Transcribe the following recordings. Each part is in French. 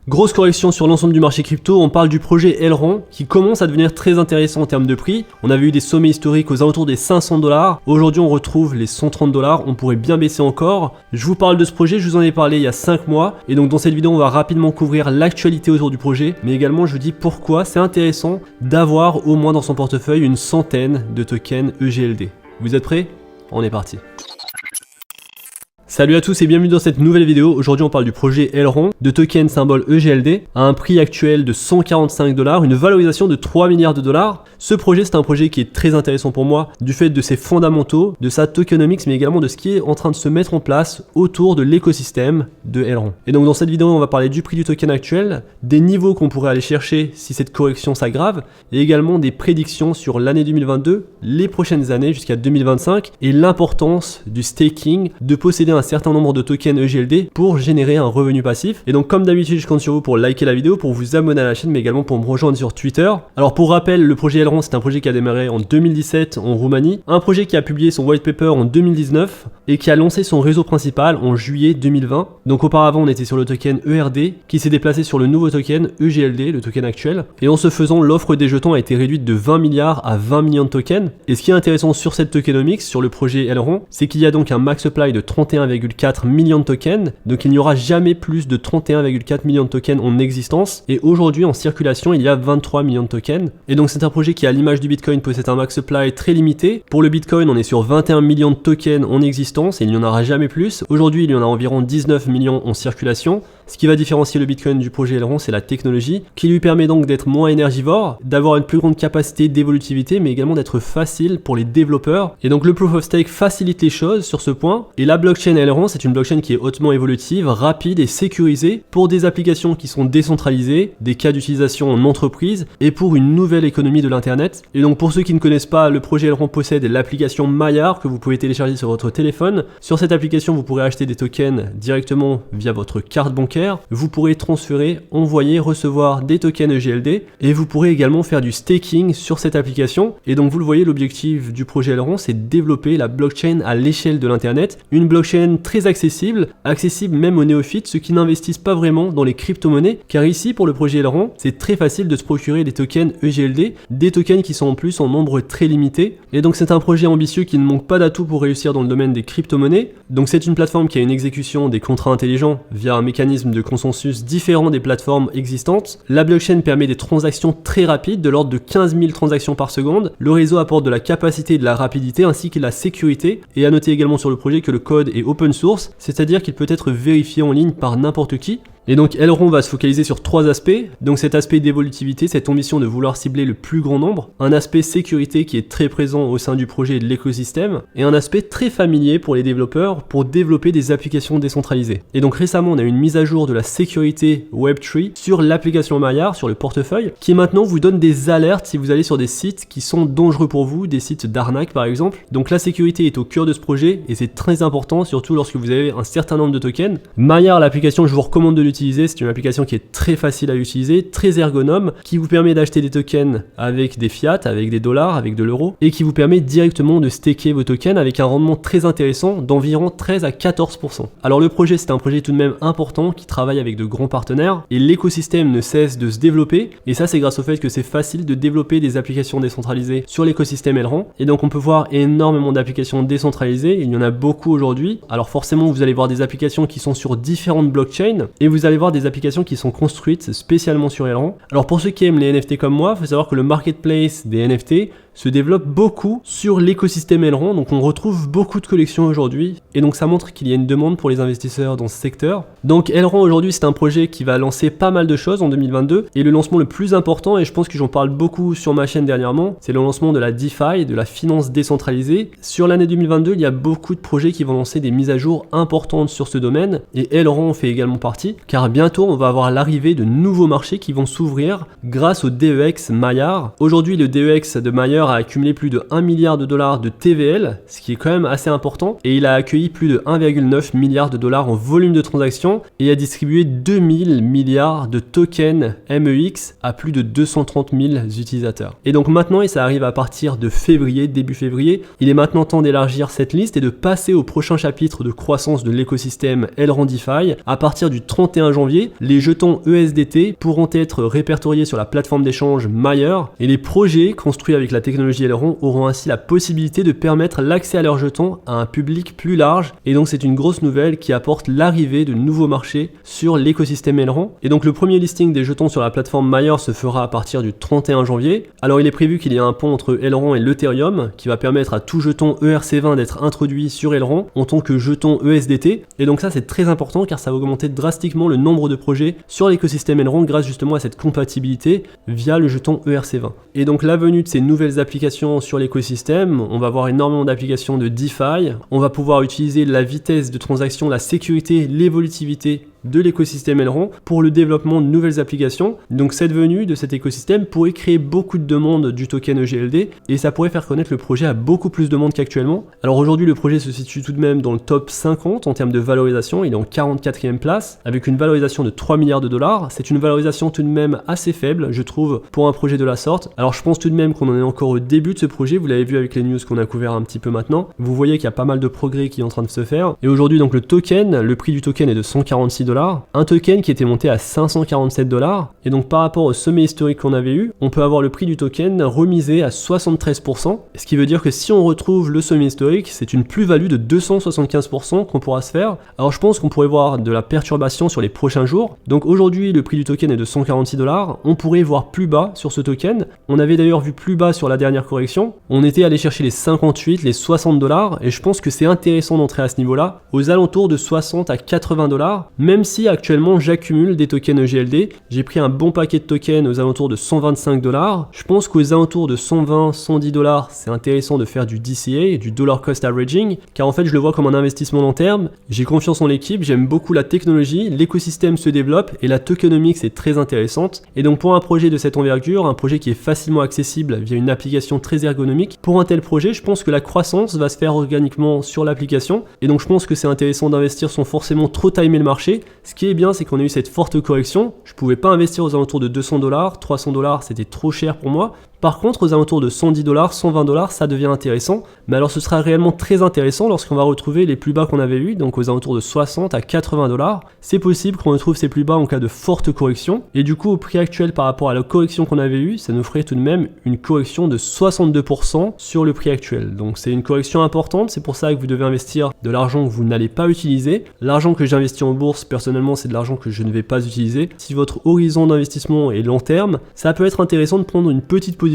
Grosse correction sur l'ensemble du marché crypto, on parle du projet Elrond qui commence à devenir très intéressant en termes de prix. On avait eu des sommets historiques aux alentours des 500 $. Aujourd'hui on retrouve les 130 $, on pourrait bien baisser encore. Je vous parle de ce projet, je vous en ai parlé il y a 5 mois et donc dans cette vidéo on va rapidement couvrir l'actualité autour du projet, mais également je vous dis pourquoi c'est intéressant d'avoir au moins dans son portefeuille une centaine de tokens EGLD. Vous êtes prêts? On est parti. Salut à tous et bienvenue dans cette nouvelle vidéo. Aujourd'hui on parle du projet Elrond, de token symbole EGLD, à un prix actuel de 145 $, une valorisation de 3 milliards de dollars. Ce projet c'est un projet qui est très intéressant pour moi, du fait de ses fondamentaux, de sa tokenomics, mais également de ce qui est en train de se mettre en place autour de l'écosystème de Elrond. Et donc dans cette vidéo on va parler du prix du token actuel, des niveaux qu'on pourrait aller chercher si cette correction s'aggrave, et également des prédictions sur l'année 2022, les prochaines années jusqu'à 2025, et l'importance du staking, de posséder un certain nombre de tokens EGLD pour générer un revenu passif. Et donc comme d'habitude je compte sur vous pour liker la vidéo, pour vous abonner à la chaîne, mais également pour me rejoindre sur Twitter. Alors pour rappel, le projet Elrond c'est un projet qui a démarré en 2017 en Roumanie, un projet qui a publié son white paper en 2019 et qui a lancé son réseau principal en juillet 2020. Donc auparavant on était sur le token ERD qui s'est déplacé sur le nouveau token EGLD, le token actuel, et en ce faisant l'offre des jetons a été réduite de 20 milliards à 20 millions de tokens. Et ce qui est intéressant sur cette tokenomics, sur le projet Elrond, c'est qu'il y a donc un max supply de 31,4 millions de tokens, donc il n'y aura jamais plus de 31,4 millions de tokens en existence, et aujourd'hui en circulation il y a 23 millions de tokens, et donc c'est un projet qui à l'image du Bitcoin possède un max supply très limité. Pour le Bitcoin on est sur 21 millions de tokens en existence et il n'y en aura jamais plus. Aujourd'hui il y en a environ 19 millions en circulation. Ce qui va différencier le Bitcoin du projet Elrond, c'est la technologie qui lui permet donc d'être moins énergivore, d'avoir une plus grande capacité d'évolutivité, mais également d'être facile pour les développeurs. Et donc le Proof of Stake facilite les choses sur ce point. Et la blockchain Elrond, c'est une blockchain qui est hautement évolutive, rapide et sécurisée pour des applications qui sont décentralisées, des cas d'utilisation en entreprise et pour une nouvelle économie de l'internet. Et donc pour ceux qui ne connaissent pas, le projet Elrond possède l'application Maillard que vous pouvez télécharger sur votre téléphone. Sur cette application, vous pourrez acheter des tokens directement via votre carte bancaire. Vous pourrez transférer, envoyer, recevoir des tokens EGLD et vous pourrez également faire du staking sur cette application. Et donc vous le voyez, l'objectif du projet Elrond, c'est de développer la blockchain à l'échelle de l'internet, une blockchain très accessible même aux néophytes, ceux qui n'investissent pas vraiment dans les crypto-monnaies, car ici pour le projet Elrond, c'est très facile de se procurer des tokens EGLD, des tokens qui sont en plus en nombre très limité. Et donc c'est un projet ambitieux qui ne manque pas d'atouts pour réussir dans le domaine des crypto-monnaies. Donc c'est une plateforme qui a une exécution des contrats intelligents via un mécanisme de consensus différent des plateformes existantes. La blockchain permet des transactions très rapides, de l'ordre de 15 000 transactions par seconde. Le réseau apporte de la capacité et de la rapidité ainsi que de la sécurité. Et à noter également sur le projet que le code est open source, c'est-à-dire qu'il peut être vérifié en ligne par n'importe qui. Et donc Elrond va se focaliser sur 3 aspects, donc cet aspect d'évolutivité, cette ambition de vouloir cibler le plus grand nombre, un aspect sécurité qui est très présent au sein du projet et de l'écosystème, et un aspect très familier pour les développeurs pour développer des applications décentralisées. Et donc récemment on a eu une mise à jour de la sécurité Web3 sur l'application Maillard, sur le portefeuille, qui maintenant vous donne des alertes si vous allez sur des sites qui sont dangereux pour vous, des sites d'arnaque par exemple. Donc la sécurité est au cœur de ce projet et c'est très important, surtout lorsque vous avez un certain nombre de tokens. Maillard, l'application, je vous recommande de l'utiliser. C'est une application qui est très facile à utiliser, très ergonome, qui vous permet d'acheter des tokens avec des fiat, avec des dollars, avec de l'euro, et qui vous permet directement de staker vos tokens avec un rendement très intéressant d'environ 13 à 14%. Alors le projet, c'est un projet tout de même important qui travaille avec de grands partenaires, et l'écosystème ne cesse de se développer, et ça c'est grâce au fait que c'est facile de développer des applications décentralisées sur l'écosystème Elrond, et donc on peut voir énormément d'applications décentralisées, il y en a beaucoup aujourd'hui. Alors forcément vous allez voir des applications qui sont sur différentes blockchains, et vous allez voir des applications qui sont construites spécialement sur Elrond. Alors pour ceux qui aiment les NFT comme moi, il faut savoir que le marketplace des NFT se développe beaucoup sur l'écosystème Elrond, donc on retrouve beaucoup de collections aujourd'hui, et donc ça montre qu'il y a une demande pour les investisseurs dans ce secteur. Donc Elrond aujourd'hui c'est un projet qui va lancer pas mal de choses en 2022, et le lancement le plus important, et je pense que j'en parle beaucoup sur ma chaîne dernièrement, c'est le lancement de la DeFi, de la finance décentralisée. Sur l'année 2022, il y a beaucoup de projets qui vont lancer des mises à jour importantes sur ce domaine, et Elrond en fait également partie, car bientôt on va avoir l'arrivée de nouveaux marchés qui vont s'ouvrir grâce au DEX Maillard. Aujourd'hui le DEX de Maillard a accumulé plus de 1 milliard de dollars de TVL, ce qui est quand même assez important, et il a accueilli plus de 1,9 milliard de dollars en volume de transactions et a distribué 2000 milliards de tokens MEX à plus de 230 000 utilisateurs. Et donc maintenant, et ça arrive à partir de février, début février, il est maintenant temps d'élargir cette liste et de passer au prochain chapitre de croissance de l'écosystème Elrond DeFi à partir du 31 31 janvier, les jetons ESDT pourront être répertoriés sur la plateforme d'échange Mayer et les projets construits avec la technologie Aileron auront ainsi la possibilité de permettre l'accès à leurs jetons à un public plus large et donc c'est une grosse nouvelle qui apporte l'arrivée de nouveaux marchés sur l'écosystème Aileron. Et donc le premier listing des jetons sur la plateforme Mayer se fera à partir du 31 janvier. Alors il est prévu qu'il y ait un pont entre Aileron et l'Ethereum qui va permettre à tout jeton ERC20 d'être introduit sur Aileron en tant que jeton ESDT. Et donc ça c'est très important car ça va augmenter drastiquement le nombre de projets sur l'écosystème Aileron grâce justement à cette compatibilité via le jeton ERC20. Et donc la venue de ces nouvelles applications sur l'écosystème, on va avoir énormément d'applications de DeFi, on va pouvoir utiliser la vitesse de transaction, la sécurité, l'évolutivité de l'écosystème Aileron pour le développement de nouvelles applications. Donc cette venue de cet écosystème pourrait créer beaucoup de demandes du token EGLD et ça pourrait faire connaître le projet à beaucoup plus de monde qu'actuellement. Alors aujourd'hui le projet se situe tout de même dans le top 50 en termes de valorisation, il est en 44e place avec une valorisation de 3 milliards de dollars. C'est une valorisation tout de même assez faible je trouve pour un projet de la sorte. Alors je pense tout de même qu'on en est encore au début de ce projet, vous l'avez vu avec les news qu'on a couvert un petit peu maintenant. Vous voyez qu'il y a pas mal de progrès qui est en train de se faire et aujourd'hui donc le prix du token est de 146 $, un token qui était monté à 547 $, et donc par rapport au sommet historique qu'on avait eu, on peut avoir le prix du token remisé à 73%, ce qui veut dire que si on retrouve le sommet historique, c'est une plus-value de 275% qu'on pourra se faire. Alors je pense qu'on pourrait voir de la perturbation sur les prochains jours, donc aujourd'hui le prix du token est de 146 $, on pourrait voir plus bas sur ce token, on avait d'ailleurs vu plus bas sur la dernière correction, on était allé chercher les 58, les 60 $, et je pense que c'est intéressant d'entrer à ce niveau-là, aux alentours de 60 à 80 $, même si actuellement j'accumule des tokens EGLD, j'ai pris un bon paquet de tokens aux alentours de 125 $, je pense qu'aux alentours de 120, 110 $, c'est intéressant de faire du DCA, du dollar cost averaging, car en fait je le vois comme un investissement long terme, j'ai confiance en l'équipe, j'aime beaucoup la technologie, l'écosystème se développe et la tokenomics est très intéressante, et donc pour un projet de cette envergure, un projet qui est facilement accessible via une application très ergonomique, pour un tel projet je pense que la croissance va se faire organiquement sur l'application, et donc je pense que c'est intéressant d'investir sans forcément trop timer le marché. Ce qui est bien, c'est qu'on a eu cette forte correction. Je pouvais pas investir aux alentours de 200 $, 300 $, c'était trop cher pour moi. Par contre, aux alentours de 110 $, 120 $, ça devient intéressant. Mais alors ce sera réellement très intéressant lorsqu'on va retrouver les plus bas qu'on avait eu, donc aux alentours de 60 à 80 $. C'est possible qu'on retrouve ces plus bas en cas de forte correction. Et du coup, au prix actuel par rapport à la correction qu'on avait eue, ça nous ferait tout de même une correction de 62% sur le prix actuel. Donc c'est une correction importante, c'est pour ça que vous devez investir de l'argent que vous n'allez pas utiliser. L'argent que j'investis en bourse, personnellement, c'est de l'argent que je ne vais pas utiliser. Si votre horizon d'investissement est long terme, ça peut être intéressant de prendre une petite position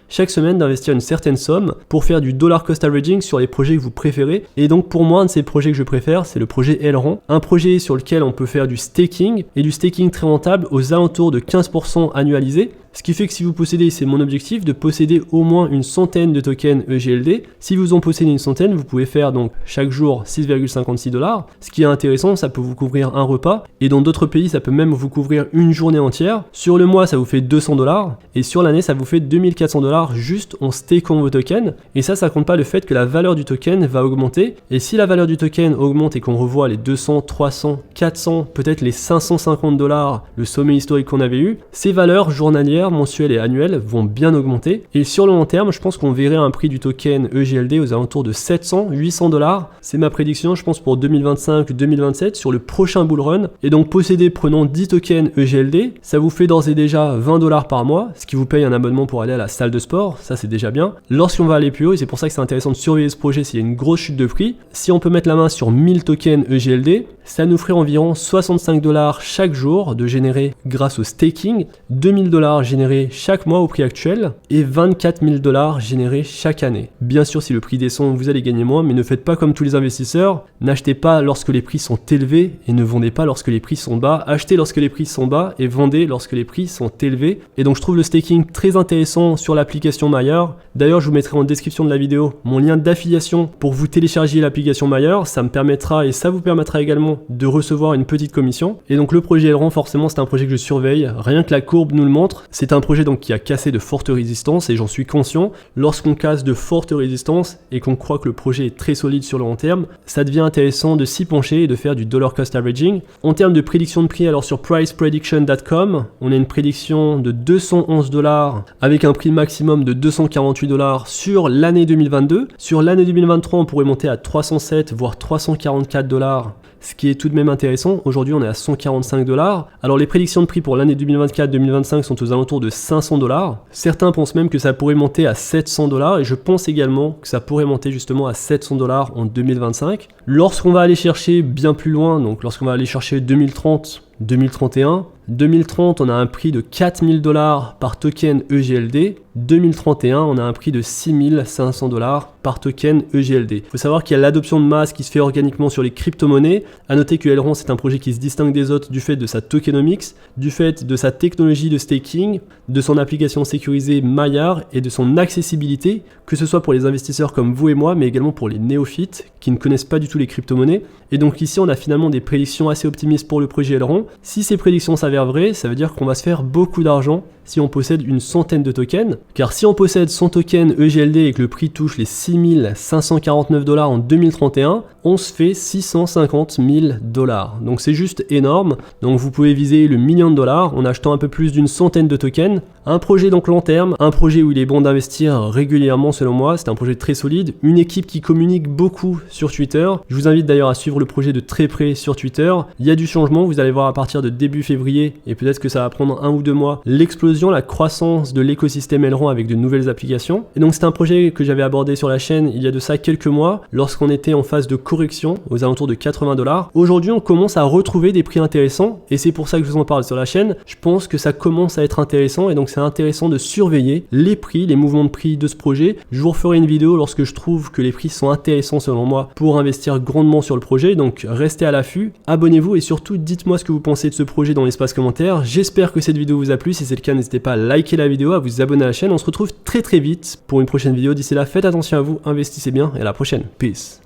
chaque semaine, d'investir une certaine somme pour faire du dollar cost averaging sur les projets que vous préférez. Et donc pour moi, un de ces projets que je préfère, c'est le projet Aileron, un projet sur lequel on peut faire du staking et du staking très rentable aux alentours de 15% annualisé. Ce qui fait que si vous possédez, c'est mon objectif, de posséder au moins une centaine de tokens EGLD. Si vous en possédez une centaine, vous pouvez faire donc chaque jour 6,56 $. Ce qui est intéressant, ça peut vous couvrir un repas. Et dans d'autres pays, ça peut même vous couvrir une journée entière. Sur le mois, ça vous fait 200 $. Et sur l'année, ça vous fait 2400 $ juste en stakant vos tokens. Et ça compte pas le fait que la valeur du token va augmenter. Et si la valeur du token augmente et qu'on revoit les 200, 300, 400, peut-être les 550 $, le sommet historique qu'on avait eu, ces valeurs journalières, mensuelles et annuelles vont bien augmenter. Et sur le long terme, je pense qu'on verrait un prix du token EGLD aux alentours de 700, 800 $. C'est ma prédiction, je pense, pour 2025-2027 sur le prochain bull run. Et donc posséder, prenons 10 tokens EGLD, ça vous fait d'ores et déjà 20 $ par mois, ce qui vous paye un abonnement pour aller à la salle de sport, ça c'est déjà bien. Lorsqu'on va aller plus haut, et c'est pour ça que c'est intéressant de surveiller ce projet s'il y a une grosse chute de prix, si on peut mettre la main sur 1000 tokens EGLD, ça nous ferait environ 65 $ chaque jour de générer grâce au staking, 2000 $ générés chaque mois au prix actuel et 24 000 $ générés chaque année. Bien sûr, si le prix descend, vous allez gagner moins, mais ne faites pas comme tous les investisseurs, n'achetez pas lorsque les prix sont élevés et ne vendez pas lorsque les prix sont bas, achetez lorsque les prix sont bas et vendez lorsque les prix sont élevés. Et donc je trouve le staking très intéressant sur l'application Mayer. D'ailleurs, je vous mettrai en description de la vidéo mon lien d'affiliation pour vous télécharger l'application Mayer, ça me permettra et ça vous permettra également de recevoir une petite commission. Et donc le projet Aileron, forcément c'est un projet que je surveille, rien que la courbe nous le montre, C'est un projet donc qui a cassé de fortes résistances et j'en suis conscient. Lorsqu'on casse de fortes résistances et qu'on croit que le projet est très solide sur le long terme, ça devient intéressant de s'y pencher et de faire du dollar cost averaging. En termes de prédiction de prix, alors sur priceprediction.com, on a une prédiction de 211 $ avec un prix maximum de 248 $ sur l'année 2022. Sur l'année 2023, on pourrait monter à 307 voire 344 $, ce qui est tout de même intéressant. Aujourd'hui, on est à 145 $. Alors les prédictions de prix pour l'année 2024-2025 sont aux alentours de 500 $. Certains pensent même que ça pourrait monter à 700 $ et je pense également que ça pourrait monter justement à 700 $ en 2025. Lorsqu'on va aller chercher bien plus loin, donc lorsqu'on va aller chercher 2030, 2031, 2030, on a un prix de 4000 $ par token EGLD. 2031, on a un prix de 6500 $ par token EGLD. Il faut savoir qu'il y a l'adoption de masse qui se fait organiquement sur les crypto-monnaies. À noter que Elrond, c'est un projet qui se distingue des autres du fait de sa tokenomics, du fait de sa technologie de staking, de son application sécurisée Maillard et de son accessibilité, que ce soit pour les investisseurs comme vous et moi, mais également pour les néophytes qui ne connaissent pas du tout les crypto-monnaies. Et donc ici, on a finalement des prédictions assez optimistes pour le projet Elrond. Si ces prédictions s'avèrent vraies, ça veut dire qu'on va se faire beaucoup d'argent si on possède une centaine de tokens, car si on possède 100 tokens EGLD et que le prix touche les 6549 $ en 2031, on se fait 650 000 $. Donc c'est juste énorme. Donc vous pouvez viser le $1 million en achetant un peu plus d'une centaine de tokens. Un projet donc long terme, un projet où il est bon d'investir régulièrement selon moi, c'est un projet très solide, une équipe qui communique beaucoup sur Twitter. Je vous invite d'ailleurs à suivre le projet de très près sur Twitter. Il y a du changement, vous allez voir à partir de début février, et peut-être que ça va prendre 1 ou 2 mois, l'explosion, la croissance de l'écosystème Elrond avec de nouvelles applications. Et donc c'est un projet que j'avais abordé sur la chaîne il y a de ça quelques mois, lorsqu'on était en phase de correction aux alentours de 80 $. Aujourd'hui on commence à retrouver des prix intéressants, et c'est pour ça que je vous en parle sur la chaîne. Je pense que ça commence à être intéressant, et donc c'est intéressant de surveiller les prix, les mouvements de prix de ce projet. Je vous referai une vidéo lorsque je trouve que les prix sont intéressants selon moi pour investir grandement sur le projet, donc restez à l'affût, abonnez-vous et surtout dites-moi ce que vous pensez de ce projet dans l'espace commentaire. J'espère que cette vidéo vous a plu, si c'est le cas n'hésitez pas à liker la vidéo, à vous abonner à la chaîne. On se retrouve très vite pour une prochaine vidéo. D'ici là, faites attention à vous, investissez bien et à la prochaine. Peace.